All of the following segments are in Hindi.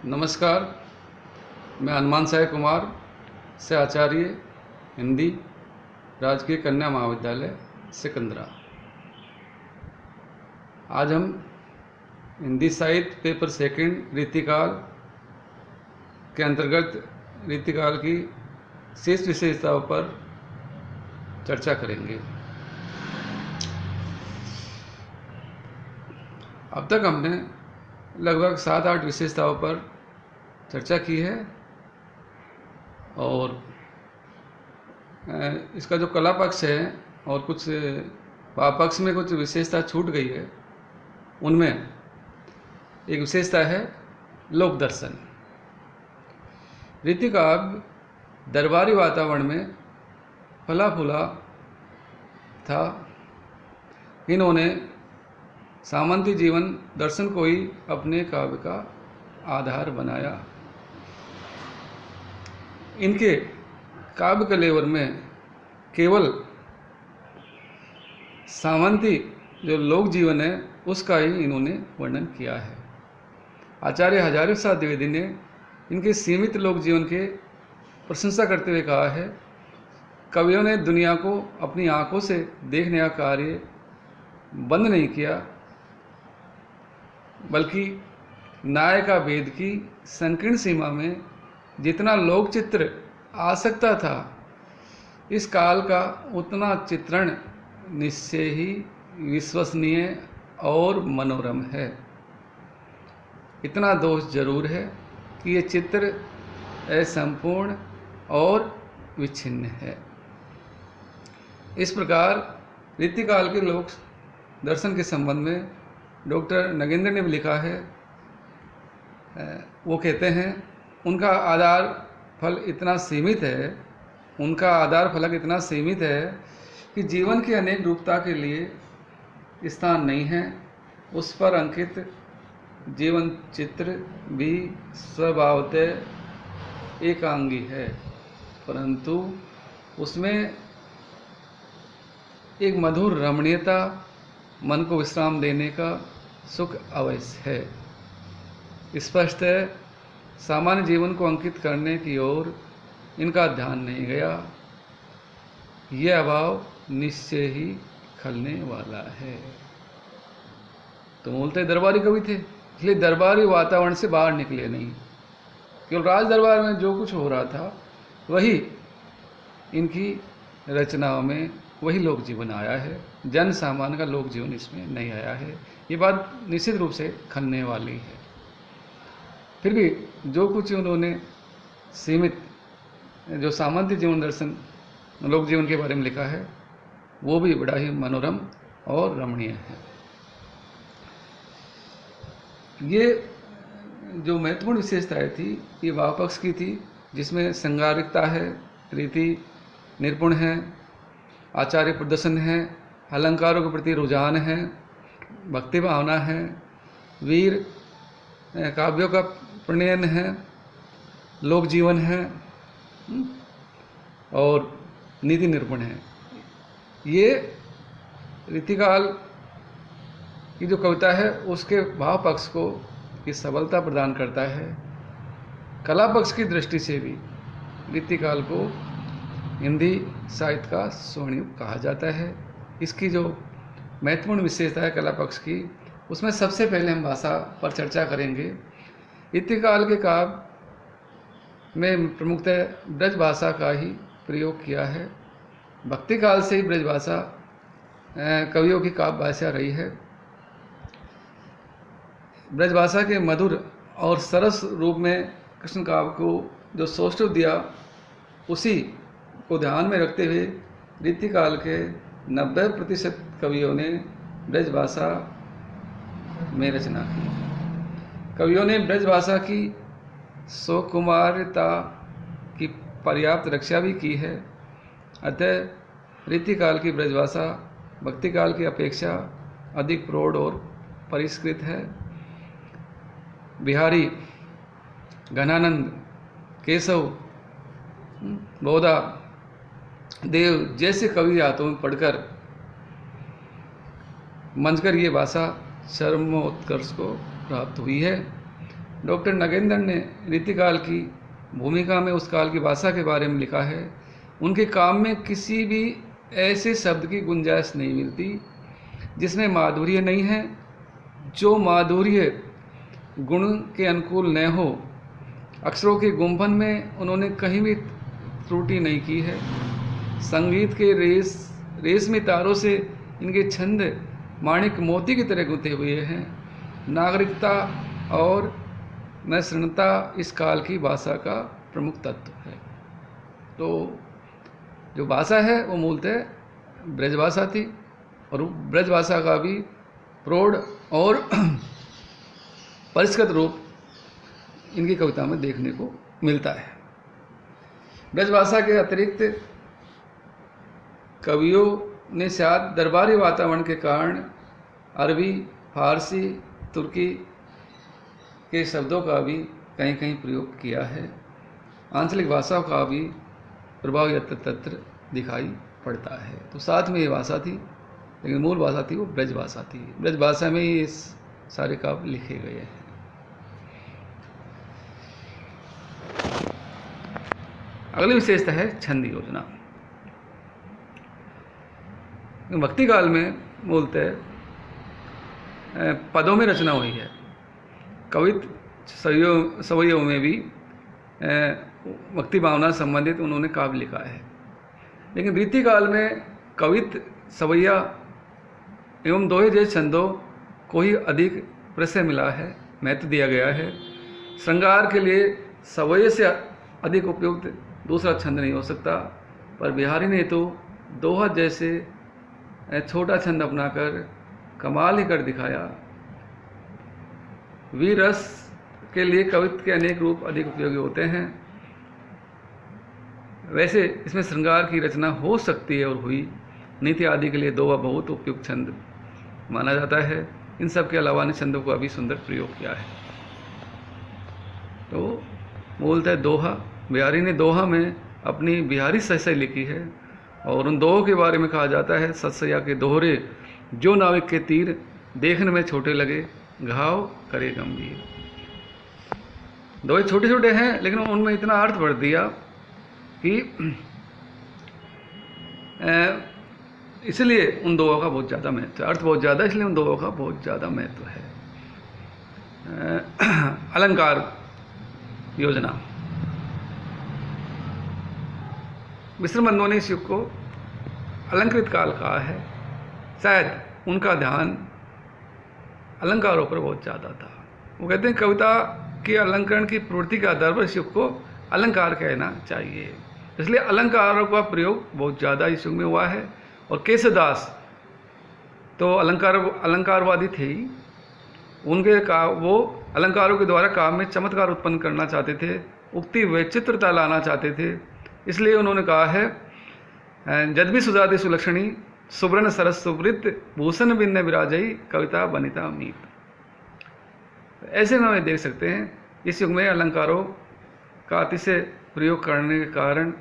नमस्कार, मैं हनुमान साय कुमार से आचार्य हिंदी राजकीय कन्या महाविद्यालय सिकंदरा। आज हम हिंदी साहित्य पेपर सेकंड रीतिकाल के अंतर्गत रीतिकाल की शेष विशेषताओं पर चर्चा करेंगे। अब तक हमने लगभग 7-8 विशेषताओं पर चर्चा की है और इसका जो कला पक्ष है और कुछ पक्ष में कुछ विशेषता छूट गई है। उनमें एक विशेषता है लोक दर्शन। रीतिकाव्य दरबारी वातावरण में फला फूला था। इन्होंने सामंती जीवन दर्शन को ही अपने काव्य का आधार बनाया। इनके काव्य कलेवर में केवल सामंती जो लोक जीवन है उसका ही इन्होंने वर्णन किया है। आचार्य हजारी प्रसाद द्विवेदी ने इनके सीमित लोक जीवन के प्रशंसा करते हुए कहा है, कवियों ने दुनिया को अपनी आंखों से देखने का कार्य बंद नहीं किया, बल्कि न्याय का भेद की संकीर्ण सीमा में जितना लोक चित्र आ सकता था, इस काल का उतना चित्रण निश्चय ही विश्वसनीय और मनोरम है। इतना दोष जरूर है कि ये चित्र असंपूर्ण और विच्छिन्न है। इस प्रकार रीतिकाल के लोक दर्शन के संबंध में डॉक्टर नगेंद्र ने भी लिखा है। वो कहते हैं, उनका आधार फल इतना सीमित है, उनका आधार फलक इतना सीमित है कि जीवन की अनेक रूपता के लिए स्थान नहीं है। उस पर अंकित जीवन चित्र भी स्वभावतः एकांगी है, परंतु उसमें एक मधुर रमणीयता, मन को विश्राम देने का सुख अवश्य है। स्पष्ट है, सामान्य जीवन को अंकित करने की ओर इनका ध्यान नहीं गया। यह अभाव निश्चय ही खलने वाला है। तो मूलतः दरबारी कवि थे, इसलिए दरबारी वातावरण से बाहर निकले नहीं। केवल राज दरबार में जो कुछ हो रहा था वही इनकी रचनाओं में वही लोक जीवन आया है। जन सामान्य का लोक जीवन इसमें नहीं आया है। ये बात निश्चित रूप से खलने वाली है। फिर भी जो कुछ उन्होंने सीमित जो सामंती जीवन दर्शन लोक जीवन के बारे में लिखा है वो भी बड़ा ही मनोरम और रमणीय है। ये जो महत्वपूर्ण विशेषताएं थी ये वापक्ष की थी, जिसमें संगारिकता है, रीति निपुण है, आचार्य प्रदर्शन है, अलंकारों के प्रति रुझान है, भक्ति भावना है, वीर काव्यों का प्रणयन है, लोक जीवन है और नीति निरूपण है। ये रीतिकाल की जो कविता है उसके भाव पक्ष को की सबलता प्रदान करता है। कला पक्ष की दृष्टि से भी रीतिकाल को हिंदी साहित्य का स्वर्णयुग कहा जाता है। इसकी जो महत्वपूर्ण विशेषता है कला पक्ष की, उसमें सबसे पहले हम भाषा पर चर्चा करेंगे। रीतिकाल के काव्य में प्रमुखतः ब्रज भाषा का ही प्रयोग किया है। भक्ति काल से ही ब्रज भाषा कवियों की काव्य भाषा रही है। ब्रज भाषा के मधुर और सरस रूप में कृष्ण काव्य को जो सौष्ठव दिया, उसी को ध्यान में रखते हुए रीतिकाल के 90% कवियों ने ब्रज भाषा में रचना की। कवियों ने ब्रज भाषा की सुकुमारता की पर्याप्त रक्षा भी की है। अतः रीतिकाल की ब्रज भाषा भक्ति काल की अपेक्षा अधिक प्रौढ़ और परिष्कृत है। बिहारी, घनानंद, केशव, बोधा, देव जैसे कवि हाथों में पढ़कर मंजकर ये भाषा चरमोत्कर्ष को प्राप्त हुई है। डॉक्टर नगेंद्रन ने रीतिकाल की भूमिका में उस काल की भाषा के बारे में लिखा है, उनके काम में किसी भी ऐसे शब्द की गुंजाइश नहीं मिलती जिसमें माधुर्य नहीं है, जो माधुर्य गुण के अनुकूल न हो। अक्षरों के गुंफन में उन्होंने कहीं भी त्रुटि नहीं की है। संगीत के रेशमी तारों से इनके छंद माणिक मोती की तरह गुंथे हुए हैं। नागरिकता और नैसृणता इस काल की भाषा का प्रमुख तत्व है। तो जो भाषा है वो मूलतः ब्रज भाषा थी, और ब्रज भाषा का भी प्रौढ़ और परिष्कृत रूप इनकी कविता में देखने को मिलता है। ब्रज भाषा के अतिरिक्त कवियों ने शायद दरबारी वातावरण के कारण अरबी, फारसी, तुर्की के शब्दों का भी कहीं कहीं प्रयोग किया है। आंचलिक भाषाओं का भी प्रभाव यत्र तत्र दिखाई पड़ता है। तो साथ में ये भाषा थी, लेकिन मूल भाषा थी वो ब्रज भाषा थी। ब्रज भाषा में ही इस सारे काव्य लिखे गए हैं। अगली विशेषता है छंद योजना। भक्ति काल में मूलतः पदों में रचना हुई है। कवित सवैयों में भी भक्ति भावना संबंधित उन्होंने काव्य लिखा है। लेकिन रीति काल में कवित, सवैया एवं दोहे जैसे छंदों को ही अधिक प्रश्रय मिला है, महत्व दिया गया है। श्रृंगार के लिए सवैये से अधिक उपयुक्त दूसरा छंद नहीं हो सकता, पर बिहारी ने तो दोहा जैसे छोटा छंद अपनाकर कमाल ही कर दिखाया। वीर रस के लिए कवित्व के अनेक रूप अधिक उपयोगी होते हैं। वैसे इसमें श्रृंगार की रचना हो सकती है और हुई। नीति आदि के लिए दोहा बहुत उपयुक्त छंद माना जाता है। इन सब के अलावा अन्य छंदों का भी सुंदर प्रयोग किया है। तो मूलतः दोहा, बिहारी ने दोहा में अपनी बिहारी सतसई लिखी है, और उन दोहों के बारे में कहा जाता है, सतसैया के दोहरे जो नाविक के तीर देखने में छोटे लगे, घाव करे गंभीर। दोहे छोटे छोटे हैं, लेकिन उनमें इतना अर्थ भर दिया कि इसलिए उन दोहों का बहुत ज़्यादा महत्व है। अर्थ बहुत ज़्यादा, इसलिए उन दोहों का बहुत ज़्यादा महत्व है। अलंकार योजना। मिश्र बंधुओं ने इस युग को अलंकृत काल कहा है। शायद उनका ध्यान अलंकारों पर बहुत ज़्यादा था। वो कहते हैं कविता के अलंकरण की प्रवृत्ति के आधार पर इस युग को अलंकार कहना चाहिए। इसलिए अलंकारों का प्रयोग बहुत ज़्यादा इस युग में हुआ है। और केशवदास तो अलंकारवादी थे ही। उनके वो अलंकारों के द्वारा काव्य में चमत्कार उत्पन्न करना चाहते थे, उक्ति वैचित्रता लाना चाहते थे। इसलिए उन्होंने कहा है, जद्भी सुजाति सुलक्षणी सुब्रन सरस सुवृत भूषण भिन्न विराजई कविता बनिता मीत। ऐसे में हमें देख सकते हैं इस युग में अलंकारों का अतिशय प्रयोग करने के कारण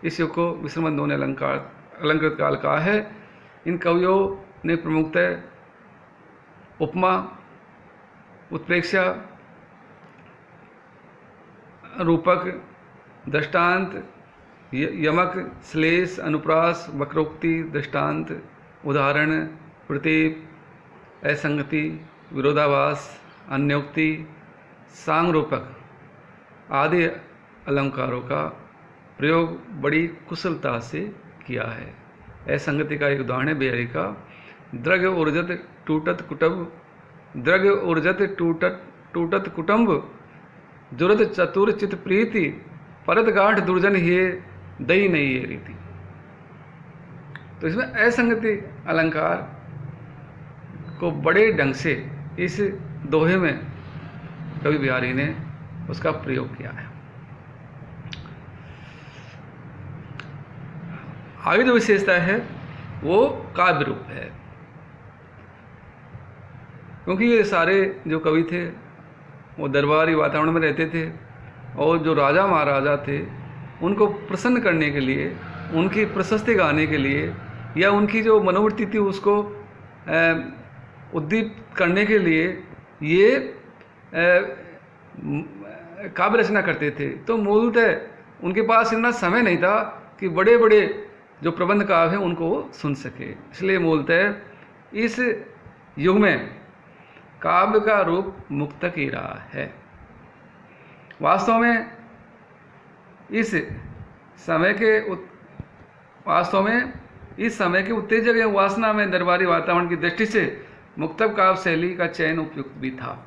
इस युग को मिश्र बंधुओं ने अलंकृत काल कहा है। इन कवियों ने प्रमुखतः उपमा, उत्प्रेक्षा, रूपक, दृष्टांत, यमक, श्लेष, अनुप्रास, वक्रोक्ति, दृष्टांत, उदाहरण, प्रतीप, असंगति, विरोधाभास, अन्योक्ति, सांगरूपक आदि अलंकारों का प्रयोग बड़ी कुशलता से किया है। असंगति का एक उदाहरण है बिहारी का, द्रग ऊर्जत टूटत कुटुंब, द्रग ऊर्जत टूटत कुटुंब, जुरत चतुर चित प्रीति, परत गांठ दुर्जन ये दई नहीं ये रीति। तो इसमें असंगति अलंकार को बड़े ढंग से इस दोहे में कवि बिहारी ने उसका प्रयोग किया है। आगे जो विशेषता है वो काव्य रूप है, क्योंकि ये सारे जो कवि थे वो दरबारी वातावरण में रहते थे, और जो राजा महाराजा थे उनको प्रसन्न करने के लिए, उनकी प्रशस्ति गाने के लिए, या उनकी जो मनोवृत्ति थी उसको उद्दीपित करने के लिए ये काव्य रचना करते थे, तो मूलतः उनके पास इतना समय नहीं था कि बड़े बड़े जो प्रबंध काव्य हैं उनको वो सुन सके। इसलिए मूलतः इस युग में काव्य का रूप मुक्तक ही रहा है। वास्तव में इस समय के उत्तेजक एवं वासना में दरबारी वातावरण की दृष्टि से मुक्तक काव्य शैली का चयन उपयुक्त भी था।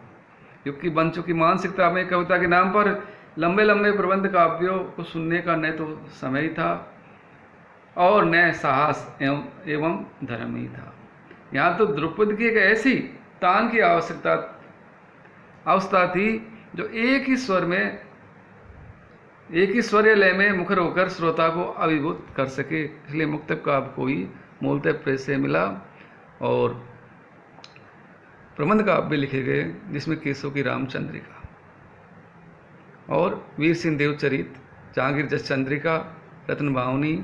युग की बन चुकी मानसिकता में कविता के नाम पर लंबे लंबे प्रबंध काव्यों को सुनने का न तो समय ही था और न साहस एवं धर्म ही था। यहाँ तो द्रुपद की एक ऐसी तान की अवस्था थी जो एक ही स्वर या लय में मुखर होकर श्रोता को अभिभूत कर सके। इसलिए मुक्तक काव्य को ही मूलतः प्रेस से मिला और प्रबंध काव्य भी लिखे गए, जिसमें केशव की रामचंद्रिका और वीर सिंह देव चरित, जहांगीर जस चंद्रिका, रत्न बावनी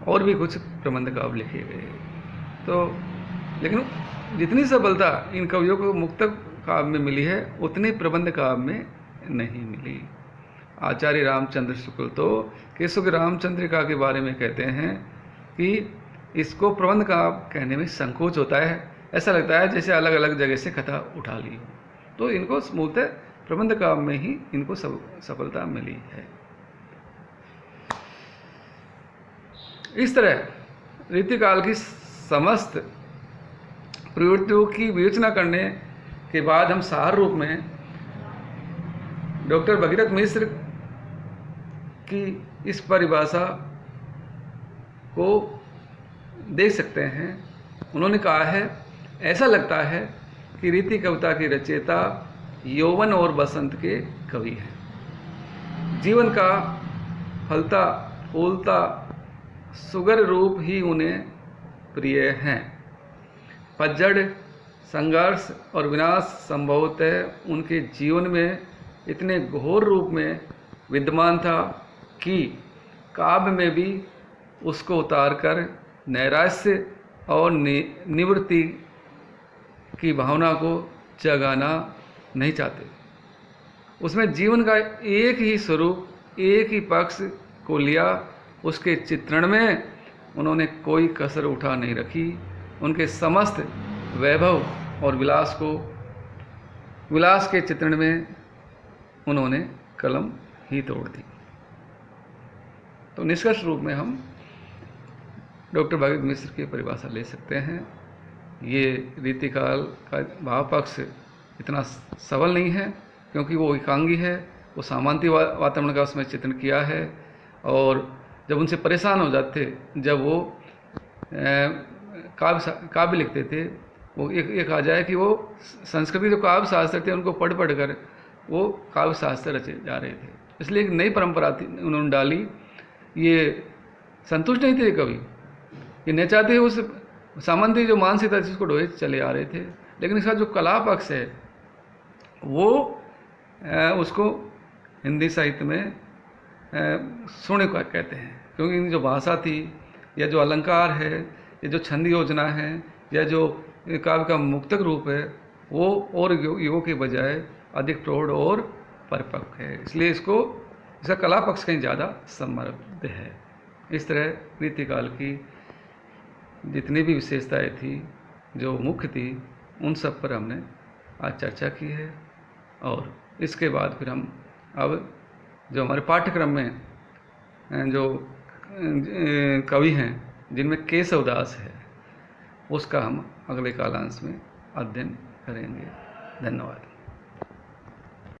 और भी कुछ प्रबंध काव्य लिखे गए। तो लेकिन जितनी सफलता इन कवियों को मुक्तक काव्य में मिली है उतनी प्रबंध काव्य में नहीं मिली। आचार्य रामचंद्र शुक्ल तो केशव की रामचंद्रिका के बारे में कहते हैं कि इसको प्रबंध काव्य कहने में संकोच होता है, ऐसा लगता है जैसे अलग अलग जगह से कथा उठा ली हो। तो इनको मूलतः प्रबंध काव्य में ही इनको सफलता मिली है। इस तरह रीतिकाल की समस्त प्रवृत्तियों की विवेचना करने के बाद हम सार रूप में डॉक्टर भगीरथ मिश्र की इस परिभाषा को देख सकते हैं। उन्होंने कहा है, ऐसा लगता है कि रीति कविता के रचयिता यौवन और बसंत के कवि हैं। जीवन का फलता फूलता सुगर रूप ही उन्हें प्रिय हैं। पतझड़, संघर्ष और विनाश संभवतः उनके जीवन में इतने घोर रूप में विद्यमान था कि काव्य में भी उसको उतारकर नैराश्य और निवृत्ति की भावना को जगाना नहीं चाहते। उसमें जीवन का एक ही स्वरूप, एक ही पक्ष को लिया। उसके चित्रण में उन्होंने कोई कसर उठा नहीं रखी। उनके समस्त वैभव और विलास के चित्रण में उन्होंने कलम ही तोड़ दी। तो निष्कर्ष रूप में हम डॉक्टर भगीरथ मिश्र की परिभाषा ले सकते हैं। ये रीतिकाल का भाव पक्ष इतना सबल नहीं है क्योंकि वो एकांगी है, वो सामांती वातावरण का उसमें चित्रण किया है। और जब उनसे परेशान हो जाते, जब वो काव्य लिखते थे, वो एक कहा जाए कि वो संस्कृत के जो काव्य शास्त्र थे उनको पढ़ कर वो काव्य शास्त्र रचे जा रहे थे। इसलिए एक नई परंपरा थी उन्होंने डाली। ये संतुष्ट नहीं थे कवि, ये न चाहते उस सामान्य जो मानसिकता जिसको ढोए चले आ रहे थे। लेकिन इसका जो कला पक्ष है वो उसको हिंदी साहित्य में सोने को कहते हैं, क्योंकि इनकी जो भाषा थी या जो अलंकार है या जो छंद योजना है या जो काव्य का मुक्तक रूप है वो और युगों के बजाय अधिक प्रौढ़ और परिपक्व है। इसलिए इसका कला पक्ष कहीं ज़्यादा समृद्ध है। इस तरह रीतिकाल की जितनी भी विशेषताएं थी, जो मुख्य थी, उन सब पर हमने आज चर्चा की है। और इसके बाद फिर हम अब जो हमारे पाठ्यक्रम में जो कवि हैं जिनमें केशवदास है, उसका हम अगले कालांश में अध्ययन करेंगे। धन्यवाद।